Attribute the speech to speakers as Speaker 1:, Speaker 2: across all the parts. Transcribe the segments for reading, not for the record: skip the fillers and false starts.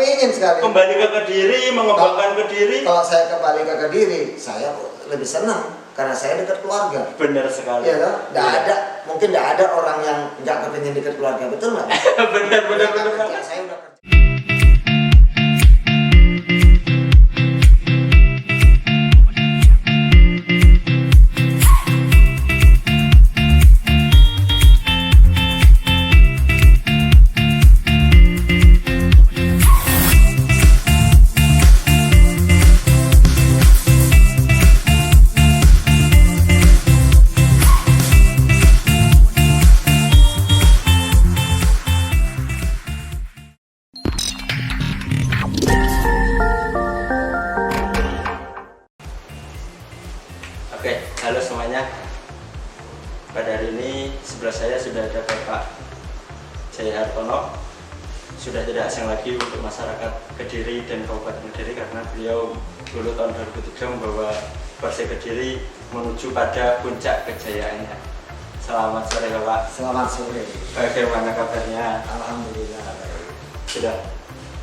Speaker 1: kepingin sekali.
Speaker 2: Kembali ke Kediri, mengembangkan Kediri.
Speaker 1: Kalau saya kembali ke Kediri, saya lebih senang karena saya dekat keluarga.
Speaker 2: Benar sekali.
Speaker 1: Iya kan? Mungkin tidak ada orang yang nggak kepingin dekat keluarga, betul nggak?
Speaker 2: benar.
Speaker 1: Saya udah kerja.
Speaker 2: Oke, halo semuanya. Pada hari ini sebelah saya sudah ada Bapak Jaya Hartono. Sudah tidak asing lagi untuk masyarakat Kediri dan Kabupaten Kediri karena beliau dulu tahun 2003 membawa Persik Kediri menuju pada puncak kejayaannya. Selamat sore Bapak.
Speaker 1: Selamat sore.
Speaker 2: Bagaimana kabarnya?
Speaker 1: Alhamdulillah.
Speaker 2: Sudah.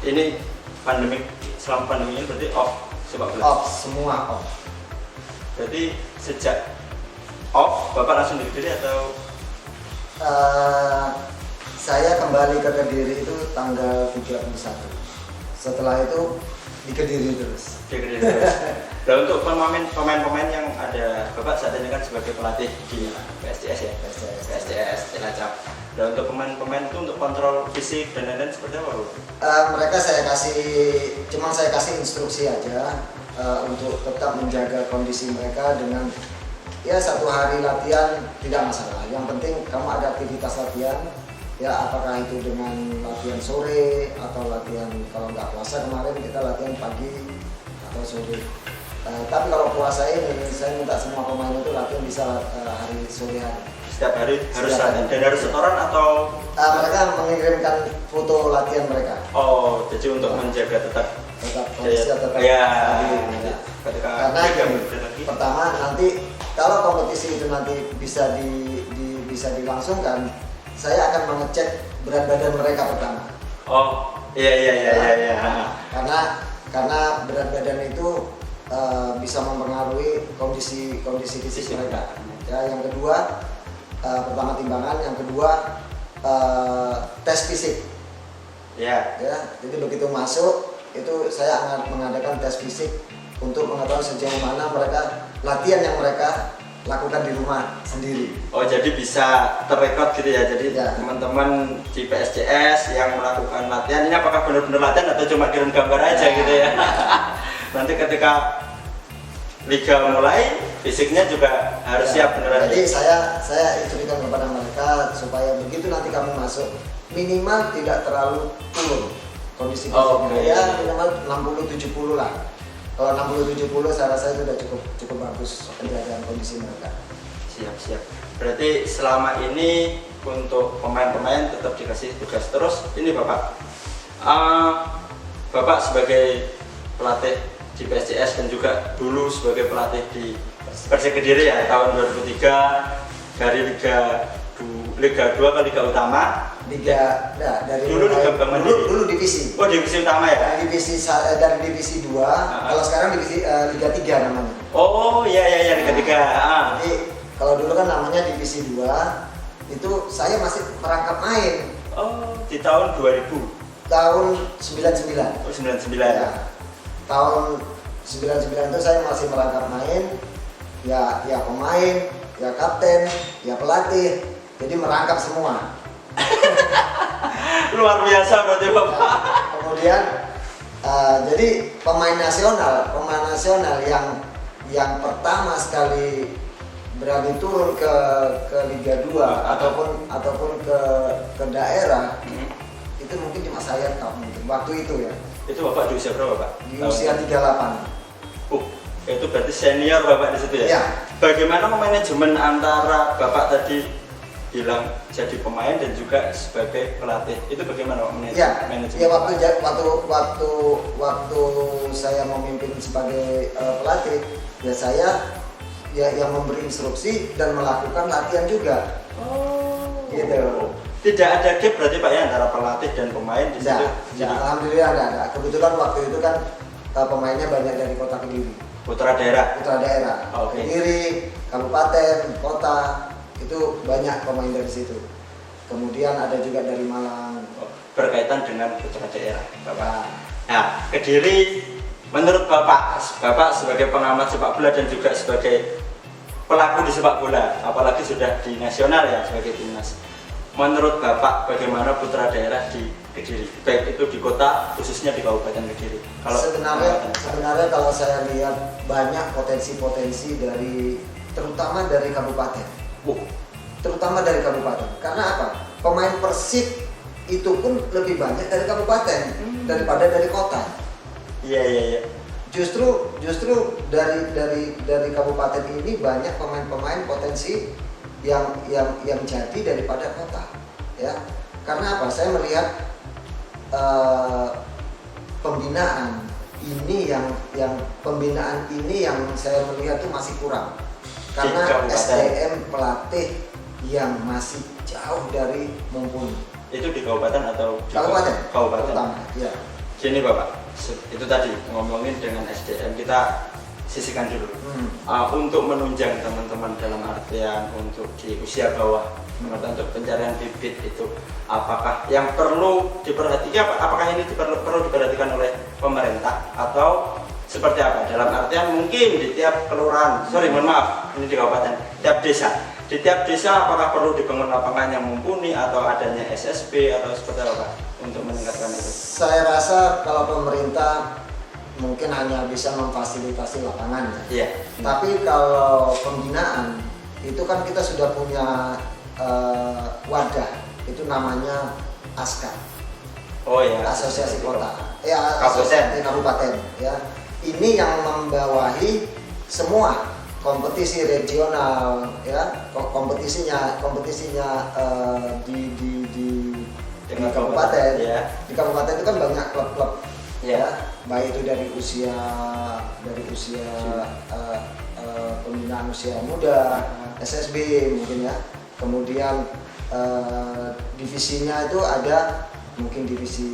Speaker 2: Ini pandemi, selama pandemi ini berarti off sepak bola.
Speaker 1: Off, semua off.
Speaker 2: Berarti sejak off Bapak langsung di Kediri atau?
Speaker 1: Saya kembali ke Kediri itu tanggal 31. Setelah itu di Kediri terus.
Speaker 2: Di Kediri terus. Dan untuk pemain-pemain yang ada, Bapak saat ini kan sebagai pelatih di PSCS ya? PSCS Cilacap. Dan untuk pemain-pemain itu untuk kontrol fisik dan lain-lain seperti apa, Bu?
Speaker 1: Mereka saya kasih instruksi aja untuk tetap menjaga kondisi mereka dengan ya 1 hari latihan tidak masalah. Yang penting kamu ada aktivitas latihan. Ya apakah itu dengan latihan sore atau latihan kalau nggak puasa kemarin kita latihan pagi atau sore. Tapi kalau puasa ini saya minta semua pemain itu latihan bisa hari sore hari.
Speaker 2: Setiap hari harus latihan dan harus setoran atau?
Speaker 1: Mereka mengirimkan foto latihan mereka.
Speaker 2: Oh, jadi untuk menjaga tetap
Speaker 1: kondisi tetap
Speaker 2: ya,
Speaker 1: stabil. Karena pertama nanti kalau kompetisi itu nanti bisa dilangsungkan, saya akan mengecek berat badan mereka pertama.
Speaker 2: Oh, iya.
Speaker 1: Karena berat badan itu bisa mempengaruhi kondisi fisik mereka. Ya, yang kedua pertama timbangan, yang kedua tes fisik. Ya, jadi begitu masuk itu saya akan mengadakan tes fisik untuk mengetahui sejauh mana mereka latihan yang mereka lakukan di rumah sendiri.
Speaker 2: Oh, jadi bisa terrekod gitu ya. Jadi
Speaker 1: ya,
Speaker 2: teman-teman di PSCS yang melakukan latihan ini apakah benar-benar latihan atau cuma kirim gambar aja gitu ya. Nanti ketika liga mulai fisiknya juga harus siap beneran.
Speaker 1: Jadi saya instruksikan kepada mereka supaya begitu nanti kamu masuk minimal tidak terlalu turun kondisi fisiknya. Ya minimal 60-70 lah. Kalau 60-70 saya rasa itu sudah cukup bagus penjagaan kondisi mereka.
Speaker 2: Siap. Berarti selama ini untuk pemain-pemain tetap dikasih tugas terus. Ini Bapak, Bapak sebagai pelatih di PSCS dan juga dulu sebagai pelatih di Persik Kediri ya tahun 2003 dari Liga 2 ke Liga Utama. Dulu
Speaker 1: divisi.
Speaker 2: Oh, divisi utama ya?
Speaker 1: Dari divisi 2, kalau sekarang divisi Liga 3 namanya.
Speaker 2: Oh, iya Liga 3.
Speaker 1: Jadi kalau dulu kan namanya divisi 2, itu saya masih merangkap main.
Speaker 2: Oh, di tahun 2000.
Speaker 1: Tahun 99.
Speaker 2: Oh, 99.
Speaker 1: Ya. Tahun 99 itu saya masih merangkap main. Ya pemain, ya kapten, ya pelatih. Jadi merangkap semua.
Speaker 2: Luar biasa berarti Bapak.
Speaker 1: Kemudian jadi pemain nasional yang pertama sekali berani turun ke Liga 2 ataupun ke daerah itu mungkin cuma saya waktu itu ya.
Speaker 2: Itu Bapak di usia berapa, Pak?
Speaker 1: Di usia 38.
Speaker 2: Itu berarti senior Bapak di situ ya?
Speaker 1: Iya.
Speaker 2: Bagaimana manajemen antara Bapak tadi bilang jadi pemain dan juga sebagai pelatih itu bagaimana manajemen?
Speaker 1: Ya waktu saya memimpin sebagai pelatih ya saya yang memberi instruksi dan melakukan latihan juga.
Speaker 2: Oh.
Speaker 1: Gitu.
Speaker 2: tidak ada gap berarti Pak ya antara pelatih dan pemain di situ.
Speaker 1: Ya, alhamdulillah ada. Kebetulan waktu itu kan pemainnya banyak dari kota Kediri.
Speaker 2: Putra daerah. Oke.
Speaker 1: Kediri, kabupaten, kota itu banyak pemain dari situ. Kemudian ada juga dari Malang.
Speaker 2: Berkaitan dengan putra daerah, Bapak. Nah, Kediri menurut Bapak sebagai pengamat sepak bola dan juga sebagai pelaku di sepak bola, apalagi sudah di nasional ya sebagai timnas. Menurut Bapak bagaimana putra daerah di Kediri, baik itu di kota khususnya di Kabupaten Kediri?
Speaker 1: Sebenarnya kalau saya lihat banyak potensi-potensi terutama dari kabupaten. Terutama dari kabupaten. Karena apa? Pemain Persib itu pun lebih banyak dari kabupaten daripada dari kota.
Speaker 2: Iya.
Speaker 1: Justru dari kabupaten ini banyak pemain-pemain potensi yang jadi daripada kota, ya. Karena apa? Saya melihat pembinaan ini yang saya melihat itu masih kurang. Karena SDM pelatih yang masih jauh dari mumpuni.
Speaker 2: Itu di kabupaten atau di
Speaker 1: kabupaten?
Speaker 2: Kabupaten.
Speaker 1: Ya.
Speaker 2: Gini Bapak, itu tadi ngomongin dengan SDM kita sisihkan dulu. Untuk menunjang teman-teman dalam artian untuk di usia bawah, untuk pencarian bibit itu, apakah yang perlu diperhatikan? Apakah ini perlu diperhatikan oleh pemerintah atau seperti apa? Dalam artian mungkin di tiap kelurahan, ini di kabupaten, di tiap desa apakah perlu dibangun lapangan yang mumpuni atau adanya SSB atau seperti apa untuk meningkatkan itu?
Speaker 1: Saya rasa kalau pemerintah mungkin hanya bisa memfasilitasi lapangan ya.
Speaker 2: Iya.
Speaker 1: Tapi kalau pembinaan itu kan kita sudah punya wadah, itu namanya ASKA.
Speaker 2: Oh ya.
Speaker 1: Asosiasi Kota. Ya,
Speaker 2: Kabupaten.
Speaker 1: Ya. Ini yang membawahi semua kompetisi regional, ya, kompetisinya di kabupaten.
Speaker 2: Ya.
Speaker 1: Di kabupaten itu kan banyak klub-klub,
Speaker 2: ya,
Speaker 1: baik itu dari usia pembinaan usia muda, SSB mungkin ya. Kemudian divisinya itu ada mungkin divisi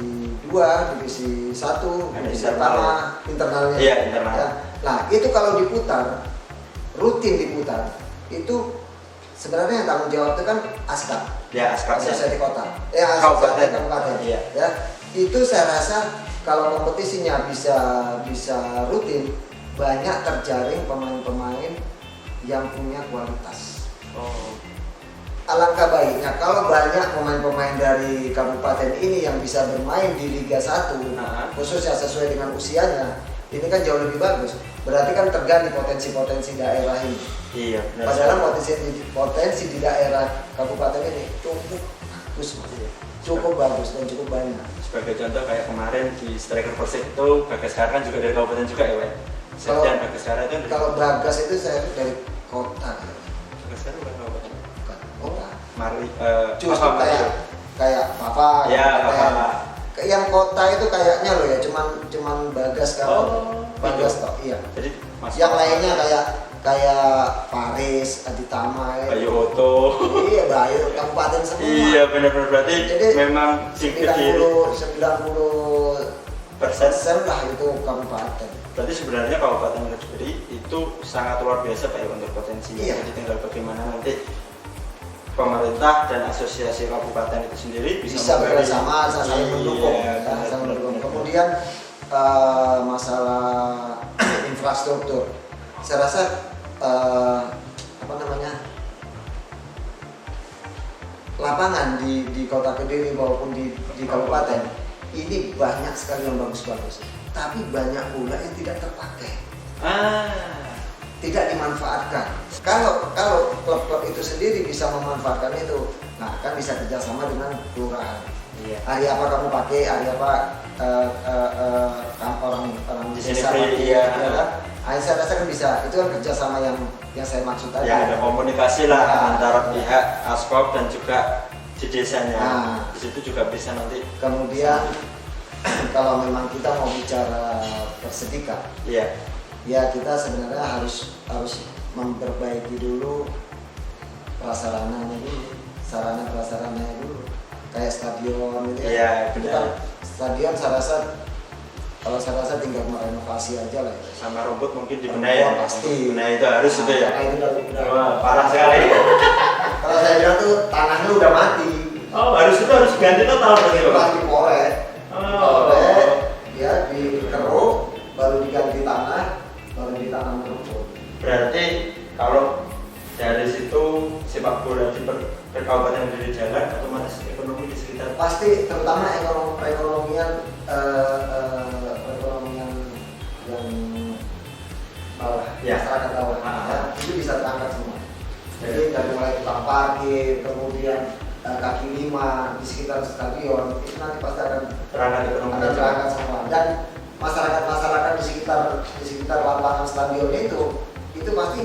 Speaker 1: 2, divisi 1, divisi pertama, internalnya.
Speaker 2: Iya, internal.
Speaker 1: Ya. Nah, itu kalau rutin diputar, itu sebenarnya yang tanggung jawab itu kan ASKA.
Speaker 2: Ya, ASKA.
Speaker 1: Asosiasi Kota.
Speaker 2: Kabupaten.
Speaker 1: Iya. Ya. Itu saya rasa kalau kompetisinya bisa rutin, banyak terjaring pemain-pemain yang punya kualitas. Alangkah baiknya kalau banyak pemain-pemain dari kabupaten ini yang bisa bermain di Liga 1, khususnya sesuai dengan usianya, ini kan jauh lebih bagus. Berarti kan tergali potensi-potensi daerah ini.
Speaker 2: Iya, benar.
Speaker 1: Padahal potensi di daerah kabupaten ini cukup bagus, cukup bagus dan cukup banyak.
Speaker 2: Sebagai contoh kayak kemarin di striker Persib itu Bagas Kara kan juga dari kabupaten juga ya, Pak. Bagas Kara itu
Speaker 1: kalau Bagas itu saya dari kota.
Speaker 2: Bagas Kara bukan kabupaten.
Speaker 1: Kota.
Speaker 2: Justru
Speaker 1: kayak Papa.
Speaker 2: Ya, Papa.
Speaker 1: Yang kota itu kayaknya loh ya, cuman Bagas Bagas toh, iya.
Speaker 2: Jadi
Speaker 1: yang lainnya kayak Paris, Aditama,
Speaker 2: Bayu Oto.
Speaker 1: Iya, Bayu kabupaten semua.
Speaker 2: Iya, benar-benar berarti jadi, memang
Speaker 1: 90% lah itu kabupaten.
Speaker 2: Berarti sebenarnya Kabupaten Kediri itu sangat luar biasa Pak ya untuk potensinya.
Speaker 1: Iya.
Speaker 2: Jadi tinggal bagaimana nanti pemerintah dan asosiasi kabupaten itu sendiri bisa
Speaker 1: bekerjasama, saling mendukung.
Speaker 2: Iya,
Speaker 1: saling mendukung. Kemudian masalah infrastruktur, saya rasa lapangan di Kota Kediri maupun di kabupaten ini banyak sekali yang bagus-bagus, tapi banyak pula yang tidak terpakai, tidak dimanfaatkan. Kalau klub-klub itu sendiri bisa memanfaatkan itu, nah kan bisa kerjasama dengan kelurahan.
Speaker 2: Iya.
Speaker 1: Hari apa kamu pakai, hari apa orang di desa pakai,
Speaker 2: ya.
Speaker 1: Saya rasa kan bisa. Itu kan kerjasama yang saya maksud tadi.
Speaker 2: Ya, ada komunikasi lah antara pihak Askop dan juga di desanya. Di situ juga bisa nanti.
Speaker 1: Kemudian kalau memang kita mau bicara Persebika, ya kita sebenarnya harus memperbaiki dulu prasarananya dulu, sarana prasarananya dulu. kayak stadion gitu ya.
Speaker 2: Iya,
Speaker 1: Itu
Speaker 2: benar.
Speaker 1: kan stadion kalau saya rasa tinggal merenovasi aja lah ya.
Speaker 2: Sama rumput mungkin dibenahi ya.
Speaker 1: Pasti.
Speaker 2: Benahi itu harus itu ya.
Speaker 1: Karena itu udah
Speaker 2: Wah, parah sekali.
Speaker 1: kalau saya bilang tuh tanahnya udah mati.
Speaker 2: Oh, harus ganti total berarti
Speaker 1: Itu
Speaker 2: Pak.
Speaker 1: kan dikorek.
Speaker 2: Oh.
Speaker 1: Ya dikeruk, baru diganti tanah, baru ditanam rumput.
Speaker 2: Berarti kalau dari situ sepak bola di Kabupaten Kediri jalan, otomatis ekonomi di sekitar
Speaker 1: Pasti terutama perekonomian yang bawah,
Speaker 2: Ya.
Speaker 1: masyarakat bawah, ya, itu bisa terangkat semua. Jadi dari mulai tukang parkir, kemudian kaki lima di sekitar stadion, itu nanti pasti akan
Speaker 2: terangkat ekonomi.
Speaker 1: terangkat semua. Dan masyarakat di sekitar lapangan stadion itu pasti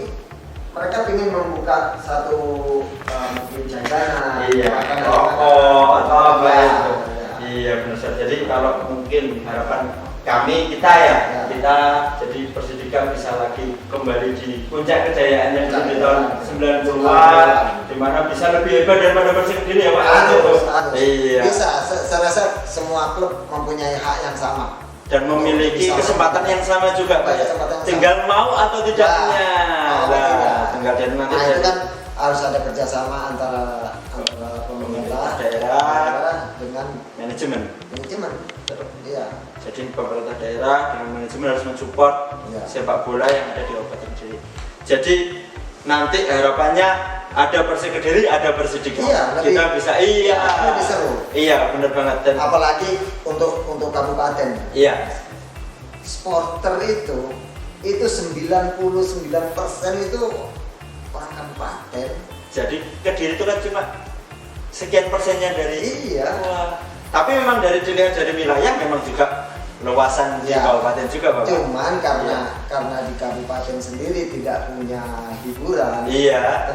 Speaker 1: mereka ingin membuka satu mungkin jajanan,
Speaker 2: Iya,
Speaker 1: makanan,
Speaker 2: rokok atau apa
Speaker 1: ya,
Speaker 2: itu.
Speaker 1: ya.
Speaker 2: Iya benar. Jadi kalau mungkin harapan kita
Speaker 1: Ya.
Speaker 2: kita jadi Persidika bisa lagi kembali di puncak kejayaannya di tahun 90-an, di mana bisa lebih hebat daripada Persik Kediri ya Pak.
Speaker 1: Harus.
Speaker 2: Iya.
Speaker 1: Bisa, saya rasa semua klub mempunyai hak yang sama.
Speaker 2: Dan memiliki
Speaker 1: Bisa.
Speaker 2: kesempatan yang sama juga Pak ya.
Speaker 1: Kesempatan yang
Speaker 2: Tinggal mau atau tidaknya.
Speaker 1: Mau atau tidak.
Speaker 2: Tinggal dari nanti.
Speaker 1: Nah itu kan harus ada kerjasama antara pemerintah
Speaker 2: daerah
Speaker 1: dengan
Speaker 2: manajemen.
Speaker 1: manajemen. Iya.
Speaker 2: Jadi pemerintah daerah dengan manajemen harus mensupport
Speaker 1: Iya.
Speaker 2: sepak bola yang ada di Kabupaten Kediri. Jadi nanti harapannya ada Persik Kediri, ada Persidika.
Speaker 1: Iya,
Speaker 2: Kita bisa
Speaker 1: lebih seru.
Speaker 2: Iya, benar banget dan
Speaker 1: Apalagi untuk kabupaten.
Speaker 2: iya.
Speaker 1: Supporter itu 99% itu orang kabupaten.
Speaker 2: Jadi Kediri itu kan cuma sekian persennya dari
Speaker 1: Iya.
Speaker 2: Wah. Tapi memang dari dilihat dari wilayah memang juga luasan di
Speaker 1: Ya.
Speaker 2: kabupaten juga Bapak.
Speaker 1: Cuman karena di kabupaten sendiri tidak punya hiburan,
Speaker 2: Iya.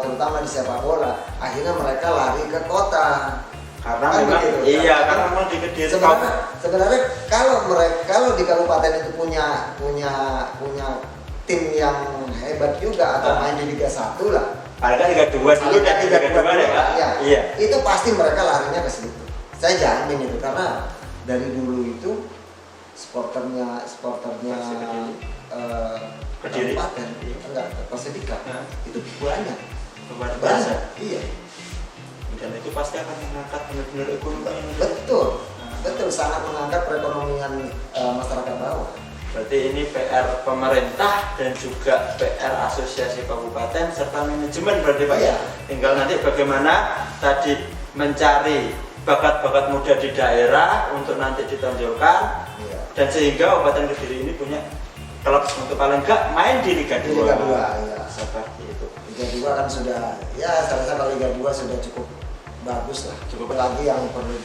Speaker 1: terutama di sepak bola, akhirnya mereka lari ke kota.
Speaker 2: Karena
Speaker 1: Kan
Speaker 2: memang
Speaker 1: begitu,
Speaker 2: iya,
Speaker 1: kan?
Speaker 2: karena memang di Kediri
Speaker 1: Sebenarnya kalau di kabupaten itu punya tim yang hebat juga atau main di Liga 1 lah.
Speaker 2: Harga Liga 2 dulu dan Liga 2 ya Pak.
Speaker 1: ya,
Speaker 2: Iya.
Speaker 1: itu pasti mereka larinya ke situ. Saya jamin itu karena dari dulu itu supporternya
Speaker 2: Kediri.
Speaker 1: kabupaten enggak Persidika
Speaker 2: Nah.
Speaker 1: itu banyak.
Speaker 2: Luar biasa.
Speaker 1: Iya,
Speaker 2: Dan itu pasti akan mengangkat benar-benar ekonomi.
Speaker 1: betul sangat mengangkat perekonomian masyarakat bawah.
Speaker 2: Berarti ini PR pemerintah dan juga PR asosiasi kabupaten serta manajemen berarti Pak ya.
Speaker 1: Iya.
Speaker 2: Tinggal nanti bagaimana tadi mencari bakat-bakat muda di daerah untuk nanti ditonjolkan
Speaker 1: Iya.
Speaker 2: dan sehingga Kabupaten Kediri ini punya klub untuk paling enggak main di Liga 2.
Speaker 1: Di Liga 2 ya.
Speaker 2: Seperti itu.
Speaker 1: Liga 2 kan sudah, ya saya rasa kalau Liga 2 sudah cukup bagus lah.
Speaker 2: Cukup.
Speaker 1: Lagi yang perlu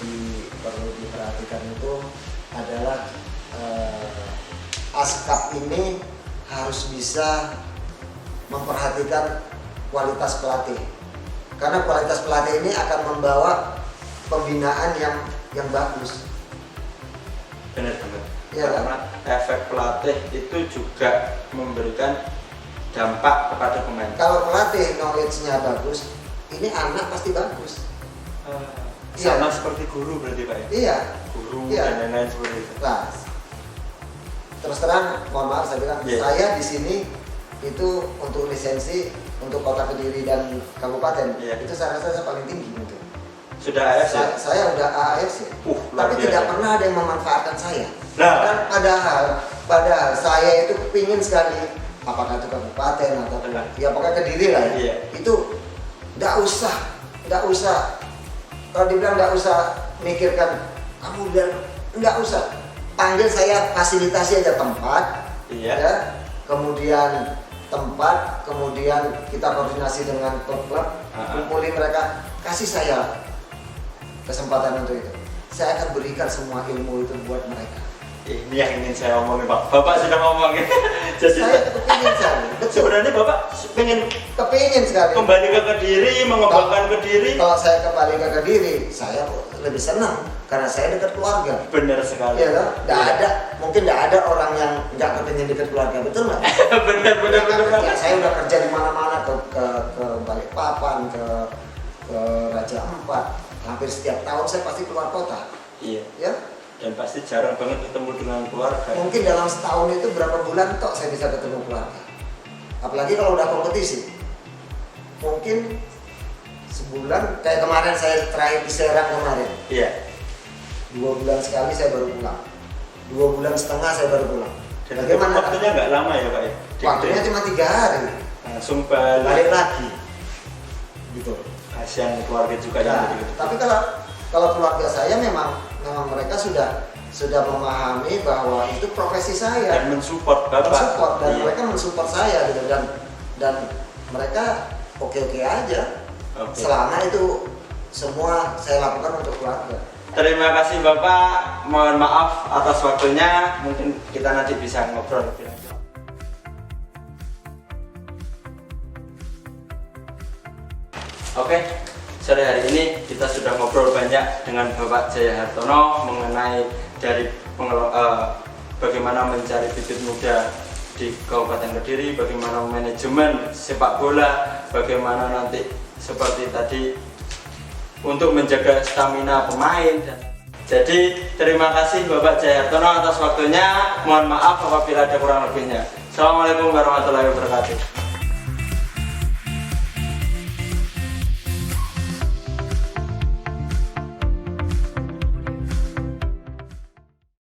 Speaker 1: diperhatikan itu adalah ASKAP ini harus bisa memperhatikan kualitas pelatih. Karena kualitas pelatih ini akan membawa pembinaan yang bagus.
Speaker 2: Benar banget.
Speaker 1: Iya kan?
Speaker 2: Karena efek pelatih itu juga memberikan dampak kepada pemain.
Speaker 1: Kalau pelatih knowledge-nya bagus, ini anak pasti bagus.
Speaker 2: Sama seperti guru berarti Pak ya?
Speaker 1: Iya.
Speaker 2: Guru
Speaker 1: Iya.
Speaker 2: dan lain-lain seperti itu.
Speaker 1: Nah, terus terang, mohon maaf saya bilang,
Speaker 2: Iya.
Speaker 1: saya di sini itu untuk lisensi untuk Kota Kediri dan Kabupaten,
Speaker 2: Iya.
Speaker 1: itu saya rasa saya paling tinggi untuk.
Speaker 2: Sudah AFC?
Speaker 1: Saya udah AFC,
Speaker 2: luar
Speaker 1: tapi
Speaker 2: biasa.
Speaker 1: tidak pernah ada yang memanfaatkan saya.
Speaker 2: Nah.
Speaker 1: Dan padahal saya itu kepingin sekali, apakah itu Kabupaten atau
Speaker 2: Benar.
Speaker 1: ya pokoknya Kediri lah ya.
Speaker 2: Iya.
Speaker 1: Itu nggak usah. Kalau dibilang nggak usah mikirkan, kamu bilang nggak usah. Panggil saya fasilitasi aja tempat,
Speaker 2: Iya.
Speaker 1: ya. Kemudian tempat, kemudian kita koordinasi dengan klub-klub, kumpulin mereka, kasih saya kesempatan untuk itu. Saya akan berikan semua ilmu itu buat mereka.
Speaker 2: Ini yang ingin saya omongin Pak. Bapak sudah ngomongin. Jadi
Speaker 1: Saya kepingin sekali, betul.
Speaker 2: sebenarnya Bapak pengen
Speaker 1: Kepingin sekali.
Speaker 2: kembali ke Kediri, mengembangkan Kediri.
Speaker 1: Kalau saya kembali ke Kediri, saya lebih senang karena saya dekat keluarga.
Speaker 2: Benar sekali.
Speaker 1: Iya kan? Mungkin tidak ada orang yang nggak kepingin dekat keluarga, betul nggak?
Speaker 2: benar
Speaker 1: Ya, saya udah kerja di mana-mana ke Balikpapan, ke Raja Ampat, hampir setiap tahun saya pasti keluar kota.
Speaker 2: Iya.
Speaker 1: Ya,
Speaker 2: Dan pasti jarang banget ketemu dengan keluarga.
Speaker 1: mungkin dalam setahun itu berapa bulan tok saya bisa ketemu keluarga. Apalagi kalau udah kompetisi. Mungkin sebulan, kayak kemarin saya terakhir di Serang kemarin.
Speaker 2: Iya.
Speaker 1: 2 bulan sekali saya baru pulang. 2 bulan setengah saya baru pulang.
Speaker 2: Dan
Speaker 1: Bagaimana?
Speaker 2: waktunya nggak lama ya Pak ya?
Speaker 1: Waktunya cuma 3 hari.
Speaker 2: Langsung balik.
Speaker 1: Balik lagi. Gitu.
Speaker 2: Kasihan keluarga juga
Speaker 1: Nah,
Speaker 2: yang gitu.
Speaker 1: tapi kalau keluarga saya memang mereka sudah memahami bahwa itu profesi saya.
Speaker 2: Dan mensupport Bapak.
Speaker 1: Mensupport, dan
Speaker 2: Iya.
Speaker 1: mereka mensupport saya gitu, dan mereka oke-oke aja.
Speaker 2: Oke.
Speaker 1: Selama itu semua saya lakukan untuk keluarga.
Speaker 2: Terima kasih Bapak, mohon maaf atas waktunya. Mungkin kita nanti bisa ngobrol lebih lanjut. Oke, sore hari ini kita sudah ngobrol banyak dengan Bapak Jaya Hartono mengenai dari bagaimana mencari bibit muda di Kabupaten Kediri, bagaimana manajemen sepak bola, bagaimana nanti seperti tadi untuk menjaga stamina pemain. Jadi terima kasih Bapak Jaya Hartono atas waktunya. Mohon maaf apabila ada kurang lebihnya. Assalamualaikum warahmatullahi wabarakatuh.